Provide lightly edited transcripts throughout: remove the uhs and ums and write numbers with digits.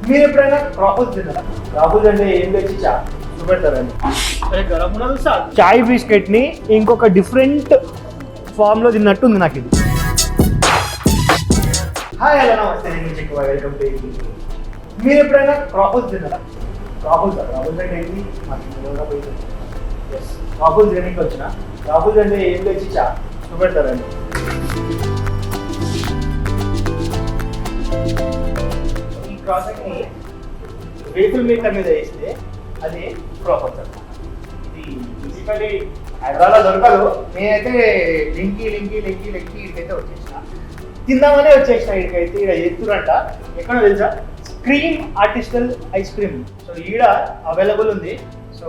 మీరు ఎప్పుడైనా క్రాఫుల్స్ తిన్నారా? క్రాఫుల్స్ అంటే ఏం తెచ్చి చూపెడతారండి. చాయ్ బిస్కెట్ ని ఇంకొక డిఫరెంట్ ఫామ్ లో తిన్నట్టు ఉంది నాకు ఇది. హాయ్ హలో నమస్తే, నేను చెక్కువ, వెల్కమ్ టు ABN. మీరు ఎప్పుడైనా క్రాఫుల్స్ తిన్నారా? క్రాఫుల్స్ అంటే ఏంటి? క్రాఫుల్స్ తినడానికి వచ్చిన క్రాఫుల్స్ అంటే ఏం తెచ్చి చూపెడతారండి. ఈ క్రాసింగ్ ని వేఫుల్ మేకర్ మీద వేస్తే అది క్రాఫుల్స్ అన్నమాట. ఇది బేసికలీ హైదరాబాద్లో దొరకదు. నేనైతే లింకి ఇక్కడైతే వచ్చేసిన, తిందామనే వచ్చేసిన. ఇక్కడికైతే ఇక్కడ చేస్తురంట, ఎక్కడో తెలుసా, క్రీమ్ ఆర్టిస్టల్ ఐస్ క్రీమ్. సో ఈడ అవైలబుల్ ఉంది. సో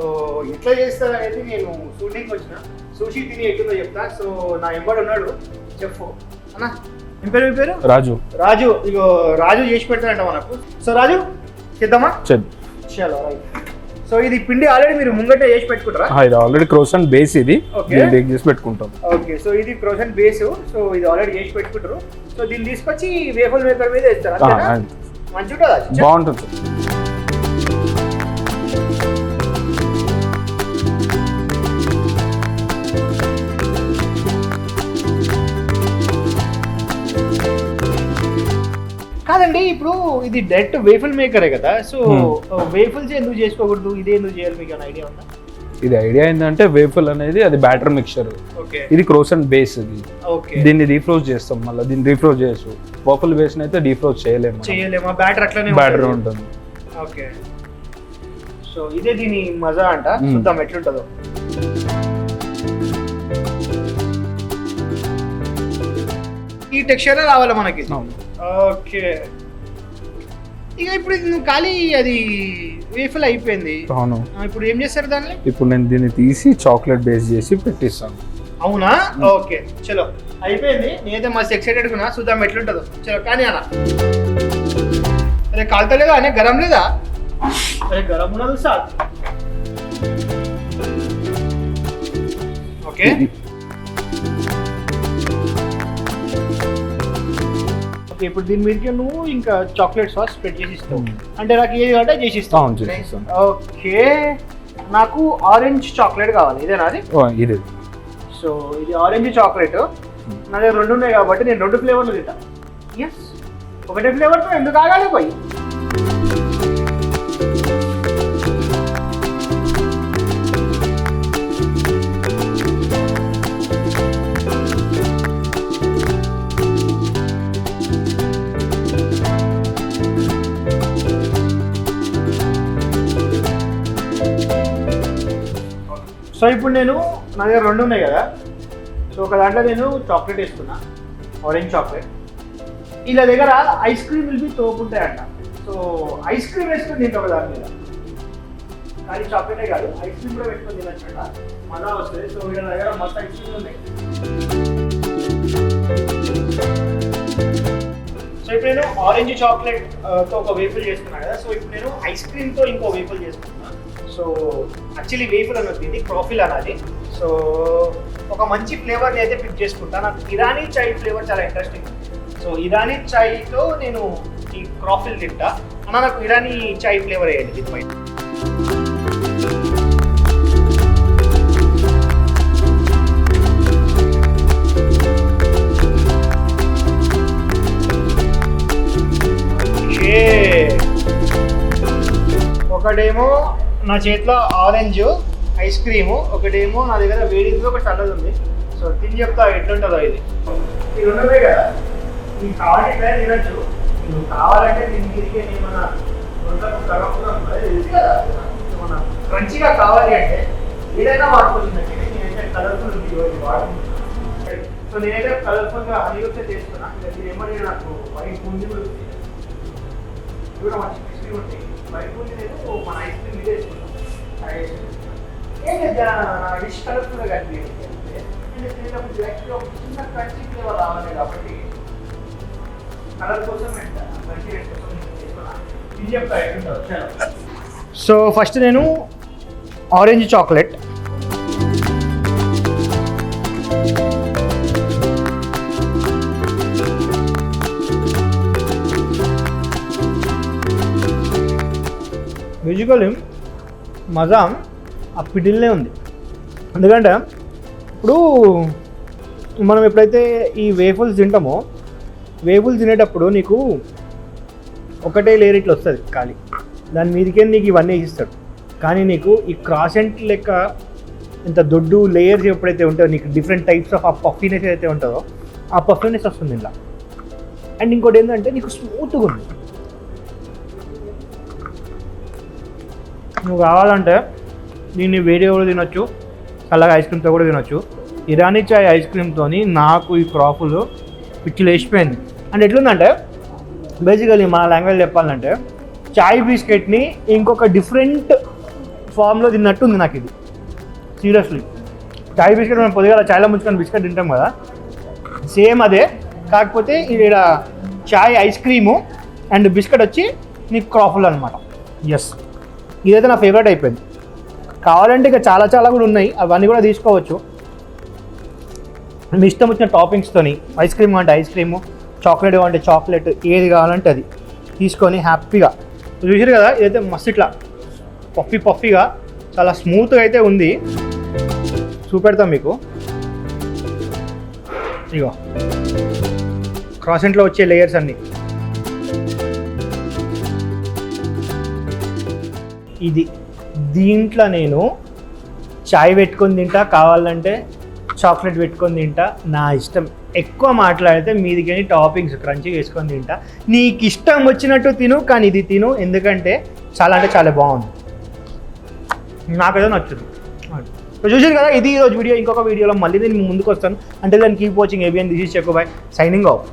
ఎట్లా చేస్తారనేది నేను షూటింగ్కి వచ్చిన, సూషి తిని ఎట్లుందో చెప్తా. సో నా ఎంబడి ఉన్నాడు చెఫ్ అన్న. ఏం పేరు? మీ పేరు? రాజు. ఇగో రాజు చేసి పెడతాడంట మనకు. సో రాజు చేద్దామా? చలో రైట్. సో ఇది పిండి ఆల్రెడీ మీరు ముంగట చేసి పెట్టుకుంటారా? ఇది ఆల్రెడీ క్రోసెంట్ బేస్, ఇది బేక్ చేసి పెట్టుకుంటాం. ఓకే, సో ఇది క్రోసెంట్ బేస్. సో ఇది ఆల్రెడీ చేసి పెట్టుకుంటారు. సో దీన్ని తీసుకొచ్చి వేఫల్ మేకర్ మీద వేస్తారు. మంచిగా ఉంటుందా? బాగుంటుంది. కాదండి, ఇప్పుడు ఇది డైరెక్ట్ వేఫల్ మేకరే కదా. సో వేఫల్స్ ఎందుకు చేసుకోకూడదు, ఇదే ఎందుకు చేయాలి, మీకు ఏమైనా ఐడియా ఉందా? ఇది ఐడియా ఏంటంటే వేఫల్ అనేది అది బ్యాటర్ మిక్చర్, ఇది క్రోసెంట్ బేస్. ఇది దీన్ని రీఫ్రోజ్ చేస్తాం, మళ్ళీ దీన్ని రీఫ్రోజ్ చేయొచ్చు. వాఫల్ బేస్ అయితే రీఫ్రోజ్ చేయలేము, బ్యాటర్ ఉంటుంది. ఓకే, సో ఇదే దీని మజా అంట. చూద్దాం ఎట్లుంటుందో. ఈ టెక్స్చర్ రావాలి మనకి. ఓకే, ఇక ఇప్పుడు నువ్వు ఖాళీ అది వేఫల్ అయిపోయింది. అవును, ఇప్పుడు ఏం చేస్తారు దాన్ని? ఇప్పుడు నేను దీన్ని తీసి చాక్లెట్ బేస్ చేసి పెట్టిస్తాను. అవునా? ఓకే, చలో అయిపోయింది. నేనైతే మస్తు ఎక్సైటెడ్ ఉన్నా, చూద్దాం ఎట్లుంటుందో. చలో కానీ అన్న. అరే కాలుతలేదా అనే? గరం లేదా? అరే గరం ఉన్నది సార్. ఓకే, ఇప్పుడు దీని మీదకి నువ్వు ఇంకా చాక్లెట్ సాస్ స్ప్రెడ్ చేసి ఇస్తావు. అంటే నాకు ఏది కావాలంటే చేసి ఇస్తావు. ఓకే, నాకు ఆరెంజ్ చాక్లెట్ కావాలి. ఇదేనా అది? ఇదే. సో ఇది ఆరెంజ్ చాక్లెట్. నా దగ్గర 2 ఉన్నాయి కాబట్టి నేను 2 ఫ్లేవర్లు తింటా. ఎస్, ఒకటే ఫ్లేవర్తో ఎందుకు ఆగాలి పోయి? సో ఇప్పుడు నేను నా దగ్గర 2 ఉన్నాయి కదా. సో ఒక దాంట్లో నేను చాక్లెట్ వేసుకున్నా, ఆరెంజ్ చాక్లెట్. ఇలా దగ్గర ఐస్ క్రీమ్ విల్ బి తోపుంటాయంట. సో ఐస్ క్రీమ్ వేసుకొని తింటా ఒక దాని మీద. కానీ చాక్లెటే కాదు, ఐస్ క్రీమ్ కూడా పెట్టుకొని తినచ్చంట, మజా వస్తుంది. సో వీళ్ళ దగ్గర మొత్తం ఐస్ క్రీమ్ ఉన్నాయి. సో ఇప్పుడు నేను ఆరెంజ్ చాక్లెట్తో ఒక వేఫల్ చేసుకున్నాను కదా. సో ఇప్పుడు నేను ఐస్ క్రీమ్తో ఇంకో వేఫల్ చేసుకున్నాను. సో యాక్చువల్లీ వేఫల్ అని వచ్చింది, క్రాఫిల్ అన్నది. సో ఒక మంచి ఫ్లేవర్ని అయితే పిక్ చేసుకుంటా. నాకు ఇరానీ చాయ్ ఫ్లేవర్ చాలా ఇంట్రెస్టింగ్. సో ఇరానీ చాయ్తో నేను ఈ క్రాఫిల్ తింటా అన్న. నాకు ఇరానీ చాయ్ ఫ్లేవర్ వేయండి దీనిపై. ఒకటేమో నా చేతిలో ఆరెంజ్ ఐస్ క్రీము, ఒకటేమో నా దగ్గర వేడిది, ఒక చల్లది ఉంది. సో తిని చెప్తా ఎట్లుంటుందో. ఇది ఈ 2 ఉన్నాయి కదా, నీకు కావాలి ఇట్లా తినచ్చు. నువ్వు కావాలంటే దీని మీదకే ఏమన్నా తెలుసు కదా, ఏమన్నా క్రంచిగా కావాలి అంటే ఏదైనా వాడుకోవచ్చు. నేనైతే కలర్ఫుల్ వాడుకుంటున్నాను. సో నేనైతే కలర్ఫుల్గా హనీతో చేస్తున్నా. ఇదేమో నేను నాకు వైట్ బూందీ కూడా మంచి ఐస్ క్రీమ్ ఉంటాయి. వైట్ బూందీ నేను మన ఐస్ క్రీమ్ మీద వేసుకున్నాను. డిష్ కలర్ఫుల్గా కనిపించింది. చిన్న క్రంచీ ఫ్లేవర్ రావాలి కాబట్టి కలర్ కోసం సో ఫస్ట్ నేను ఆరెంజ్ చాక్లెట్, బేసికలీ మజా ఆ పిడిల్నే ఉంది. ఎందుకంటే ఇప్పుడు మనం ఎప్పుడైతే ఈ వేఫుల్స్ తింటామో వేఫుల్స్ తినేటప్పుడు నీకు ఒకటే లేయర్ ఇట్లా వస్తుంది ఖాళీ, దాని మీదకే నీకు ఇవన్నీ ఇస్తాడు. కానీ నీకు ఈ క్రాసెంట్ లెక్క ఇంత దొడ్డు లేయర్స్ ఎప్పుడైతే ఉంటుందో నీకు డిఫరెంట్ టైప్స్ ఆఫ్ ఆ పఫీనెస్ ఏదైతే ఉంటుందో ఆ పఫీనెస్ వస్తుంది ఇలా. అండ్ ఇంకోటి ఏంటంటే నీకు స్మూత్గా ఉంది. నువ్వు కావాలంటే దీన్ని వేడిగా కూడా తినొచ్చు, చల్లగా ఐస్ క్రీమ్తో కూడా తినొచ్చు. ఇరానీ చాయ్ ఐస్ క్రీమ్తో నాకు ఈ క్రాఫుల్ పిచ్చి లేచిపోయింది. అండ్ ఎట్లుందంటే బేసికలీ మన లాంగ్వేజ్ చెప్పాలంటే చాయ్ బిస్కెట్ని ఇంకొక డిఫరెంట్ ఫామ్లో తిన్నట్టు ఉంది నాకు ఇది. సీరియస్లీ చాయ్ బిస్కెట్ మనం పొద్దుగా చాయ్లో ముంచుకొని బిస్కెట్ తింటాం కదా, సేమ్ అదే. కాకపోతే ఇది చాయ్ ఐస్ క్రీము అండ్ బిస్కెట్ వచ్చి నీకు క్రాఫుల్ అనమాట. ఎస్, ఇదైతే నా ఫేవరెట్ అయిపోయింది. కావాలంటే ఇక చాలా చాలా కూడా ఉన్నాయి, అవన్నీ కూడా తీసుకోవచ్చు. మీ ఇష్టం వచ్చిన టాపింగ్స్తోని ఐస్ క్రీమ్ అంటే ఐస్ క్రీము, చాక్లెట్ అంటే చాక్లెట్, ఏది కావాలంటే అది తీసుకొని హ్యాపీగా చూసారు కదా. ఇదైతే మస్తు ఇట్లా పఫీగా చాలా స్మూత్గా అయితే ఉంది. చూపెడతాం మీకు. ఇగో క్రాసెంట్లో వచ్చే లేయర్స్ అన్నీ. ఇది దీంట్లో నేను చాయ్ పెట్టుకొని తింటా, కావాలంటే చాక్లెట్ పెట్టుకొని తింటా, నా ఇష్టం. ఎక్కువ మాట్లాడితే మీదికని టాపింగ్స్ క్రంచీ వేసుకొని తింటా. నీకు ఇష్టం వచ్చినట్టు తిను, కానీ ఇది తిను, ఎందుకంటే చాలా అంటే చాలా బాగుంది, నాకైతే నచ్చుతుంది. చూసారు కదా, ఇది ఈరోజు వీడియో. ఇంకొక వీడియోలో మళ్ళీ నేను ముందుకు వస్తాను. అంటే దాన్ని keep watching ABN. This is cheque by signing off.